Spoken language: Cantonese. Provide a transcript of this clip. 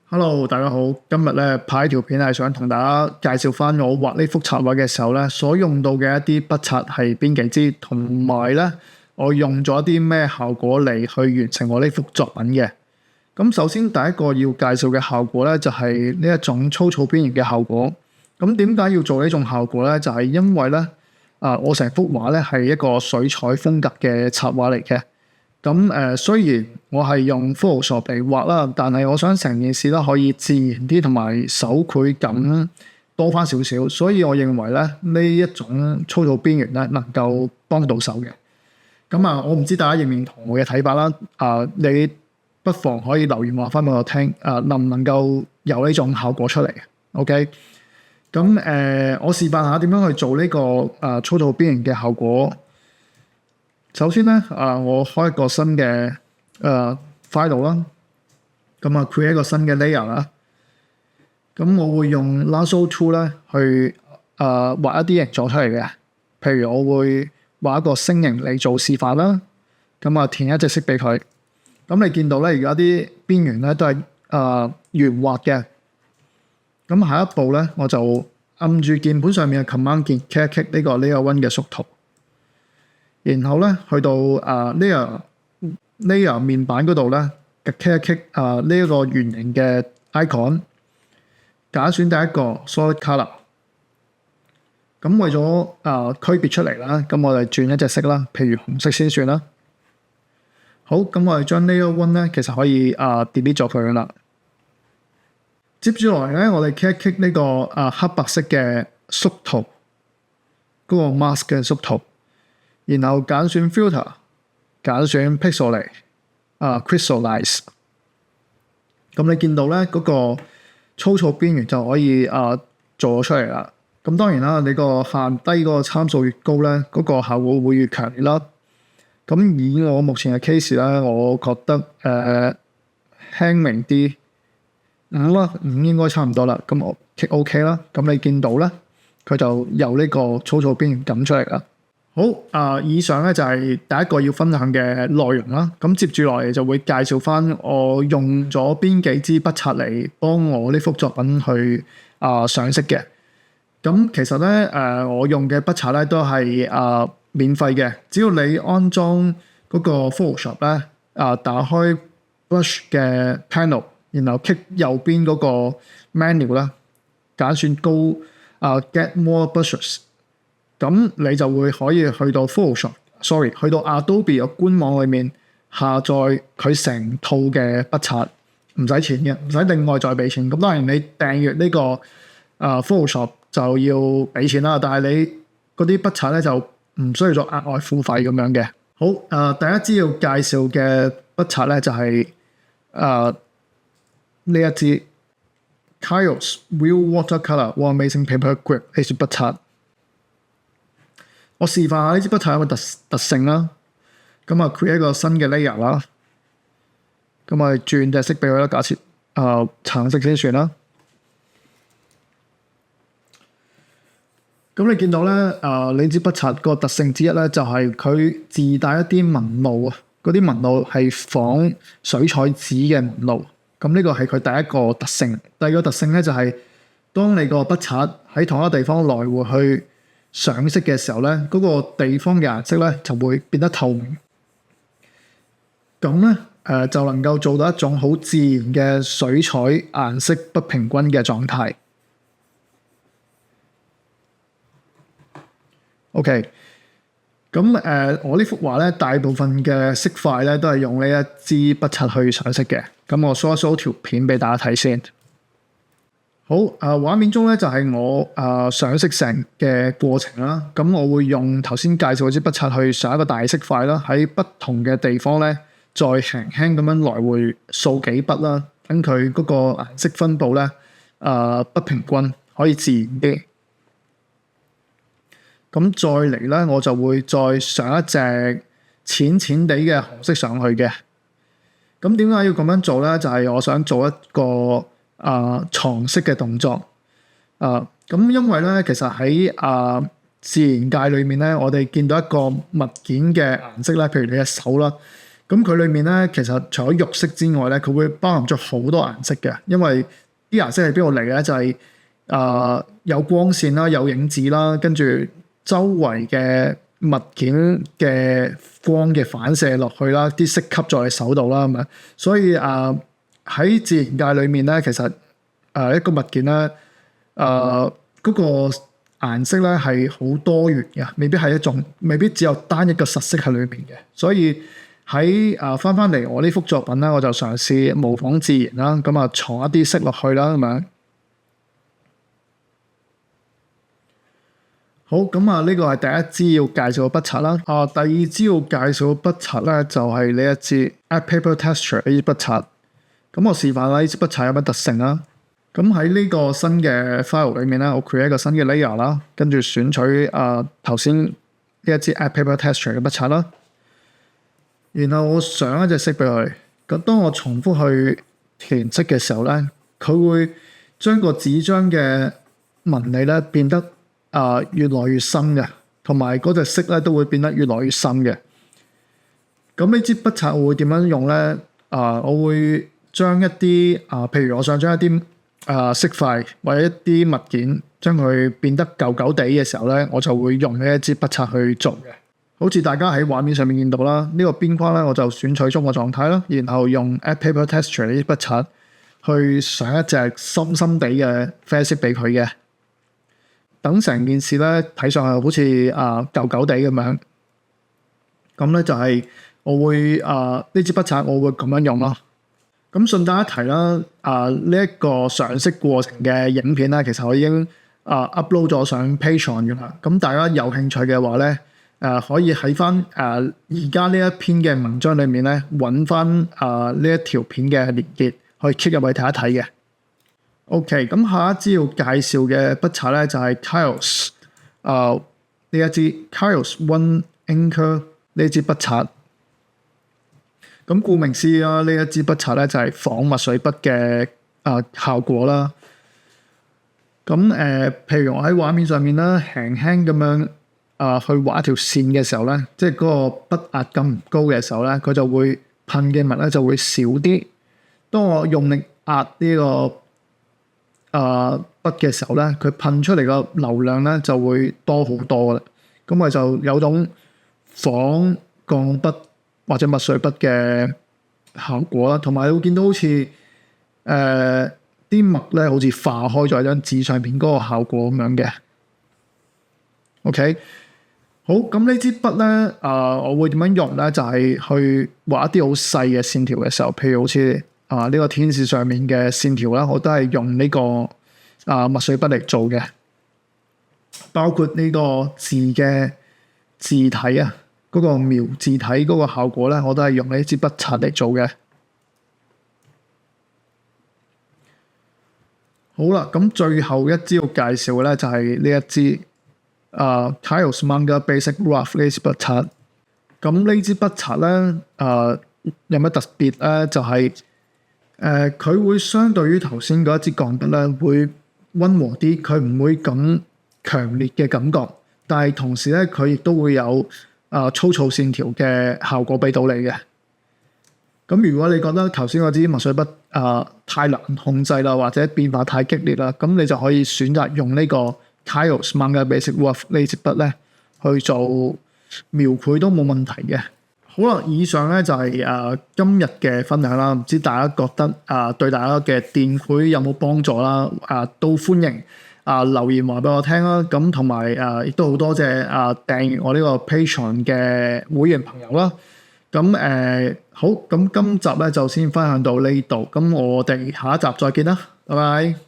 Hello，大家好。今日咧拍條片係想同大家介紹翻我畫呢幅插畫嘅時候咧，所用到嘅一啲筆刷係邊幾支，同埋咧我用咗啲咩效果嚟去完成我呢幅作品嘅。咁首先第一個要介紹嘅效果咧，就係呢一種粗糙邊緣嘅效果。咁點解要做呢種效果咧？就係因為咧我成幅畫咧係一個水彩風格嘅插畫嚟嘅。咁雖然我係用 Photoshop 嚟畫啦，但係我想成件事咧可以自然啲，同埋手繪感多翻少少，所以我認為咧呢一種粗糙邊緣咧能夠幫到手嘅。我唔知大家認唔認同我嘅睇法啦。你不妨可以留言話翻俾我聽，能唔能夠有呢種效果出嚟？OK。我示範下點樣去做呢個粗糙邊緣嘅效果。首先咧，我開一個新嘅file 啦，create 一個新嘅 layer 啦。我會用 Lasso Tool 咧去畫一啲形狀出嚟嘅。譬如我會畫一個星形嚟做示範啦。填一隻色俾佢。你見到咧，而家啲邊緣咧都係圓滑嘅。下一步咧，我就按住鍵盤上面嘅 Command 鍵 click 呢個 Layer 1嘅縮圖。然後咧，去到layer 面板嗰度咧，click 呢一個圓形嘅 icon， 揀選第一個 solid color。為咗區別出嚟啦，我哋轉一隻色啦，譬如紅色先算啦。好，我哋將 layer 1咧，其實可以delete 咗佢啦。接住落嚟咧，我哋 click 呢個黑白色嘅縮圖，嗰個 mask 嘅縮圖。然後揀選 filter， 揀選 crystallize。你見到咧嗰個粗糙邊緣就可以做咗出嚟啦。當然啦，你個限低嗰個參數越高咧，嗰個效果會越強烈啦。以我目前嘅 case 咧，我覺得輕微啲5啦，5應該差唔多啦。我 click OK 啦。你見到咧，佢就有呢個粗糙邊緣感出嚟啦。好，以上咧就係第一個要分享嘅內容啦。接住落嚟就會介紹翻我用咗邊幾支筆刷嚟幫我呢幅作品去上色嘅。其實咧我用嘅筆刷咧都係免費嘅，只要你安裝嗰個 Photoshop 咧打開 Brush 嘅 panel， 然後 click 右邊嗰個 menu 啦，揀選高Get More Brushes。你就會可以去到 去到 Adobe 嘅官網裏面下載佢成套嘅筆刷，唔使錢嘅，唔使另外再俾錢。當然你訂閱呢個Photoshop 就要俾錢啦，但係你嗰啲筆刷咧就唔需要再額外付費咁樣嘅。好，第一支要介紹嘅筆刷咧就係呢一支 Kiehl's Real Watercolor One Amazing Paper Grip 呢支筆刷。我示範下呢支筆刷有個特性啦。create 一個新嘅 layer 啦。我哋轉隻色俾佢啦，假設橙色先算啦。你見到咧呢支筆刷個特性之一咧，就係佢自帶一啲紋路啊。嗰啲紋路係仿水彩紙嘅紋路。呢個係佢第一個特性。第二個特性咧就係當你個筆刷喺同一個地方來回去上色嘅時候咧，嗰個地方嘅顏色咧就會變得透明，就能夠做到一種好自然嘅水彩顏色不平均嘅狀態。OK，我呢幅畫咧大部分嘅色塊咧都係用呢一支筆刷去上色嘅。我 show 條片俾大家睇先。好，畫面中咧就係我上色成嘅過程啦。我會用頭先介紹嗰支筆刷去上一個大色塊啦，喺不同嘅地方咧再輕輕咁樣來回掃幾筆啦，等佢嗰個顏色分佈咧不平均，可以自然啲。再嚟咧，我就會再上一隻淺淺地嘅紅色上去嘅。點解要咁樣做咧？就係我想做一個藏色嘅動作。因為咧，其實喺自然界裏面咧，我哋見到一個物件嘅顏色咧，譬如你嘅手啦，咁佢裏面咧，其實除咗肉色之外咧，佢會包含咗好多顏色嘅。因為啲顏色係邊度嚟嘅咧？就係有光線啦，有影子啦，跟住周圍嘅物件嘅光嘅反射落去啦，啲色吸在你手度啦，咁樣。所以喺自然界裏面咧，其實一個物件咧，嗰個顏色咧係好多元嘅，未必只有單一個實色喺裏面嘅。所以喺翻嚟我呢幅作品咧，我就嘗試模仿自然啦，咁藏一啲色落去啦，咁樣。好，咁呢個係第一支要介紹嘅筆刷啦。第二支要介紹嘅筆刷咧，就係呢一支 Art Paper Texture 呢支筆刷。咁我示範下呢支筆刷有乜特性啦。咁喺呢個新嘅 file 裏面咧，我 create 一個新嘅 layer 啦，跟住選取頭先呢一支 Art Paper Texture 嘅筆刷啦。然後我上一隻色俾佢。咁當我重複去填色嘅時候咧，佢會將個紙張嘅紋理咧變得越來越深嘅，同埋嗰隻色咧都會變得越來越深嘅。咁呢支筆刷我會點樣用咧？我會將一啲譬如我想將一啲色塊或者一啲物件將佢變得舊舊地嘅時候咧，我就會用呢一支筆刷去做嘅。好似大家喺畫面上面見到啦，呢個邊框咧我就選取中個狀態啦，然後用 Art Paper Texture 呢啲筆刷去上一隻深深地嘅啡色俾佢嘅。等成件事咧睇上去好似舊舊地咁樣，咁咧就係我會呢支筆刷我會咁樣用咯。咁順帶一提啦，呢一個上色過程嘅影片咧，其實我已經upload 咗上 Patreon 嘅啦。咁大家有興趣嘅話咧，可以喺翻而家呢一篇嘅文章裏面咧揾翻呢一條片嘅連結，可以 click 入去睇一睇嘅。OK， 咁下一支要介紹嘅筆刷咧就係 Kaoss 呢一支 Kaoss One Inker 呢支筆刷。咁顧名思義啦，呢一支筆刷咧就係仿墨水筆嘅效果啦。咁譬如我喺畫面上面啦，輕輕咁樣去畫一條線嘅時候咧，即係嗰個筆壓感唔高嘅時候咧，佢就會噴嘅墨咧就會少啲。當我用力壓呢個筆嘅時候咧，佢噴出嚟個流量咧就會多好多啦。咁我就有種仿鋼筆或者墨水筆嘅效果啦，同埋你會見到好似啲墨咧好似化開咗喺張紙上邊嗰個效果咁樣嘅。OK， 好，咁呢支筆咧我會點樣用咧？就係去畫一啲好細嘅線條嘅時候，譬如好似呢個天使上面嘅線條啦，我都係用呢個墨水筆嚟做嘅，包括呢個字嘅字體嗰個描字體嗰個效果咧，我都係用呢支筆刷嚟做嘅。好啦，咁最後一支要介紹嘅咧就係呢一支Kaoss Manga Basic Rough 呢支筆刷。咁呢支筆刷咧有乜特別咧？就係佢會相對於頭先嗰一支鋼筆咧會溫和啲，佢唔會咁強烈嘅感覺，但係同時咧佢亦都會有粗糙線條嘅效果俾到你嘅。咁如果你覺得頭先嗰支墨水筆太難控制啦，或者變化太激烈啦，咁你就可以選擇用呢個 Kaoss Manga Basic Rough 呢支筆咧去做描繪都冇問題嘅。好啦，以上咧就係今日嘅分享啦。唔知大家覺得對大家嘅電繪有冇幫助啦？都歡迎留言話俾我聽啦。咁同埋亦都好多謝訂閱我呢個 Patreon 嘅會員朋友啦。咁好，咁今集咧就先分享到呢度。咁我哋下一集再見啦，拜拜。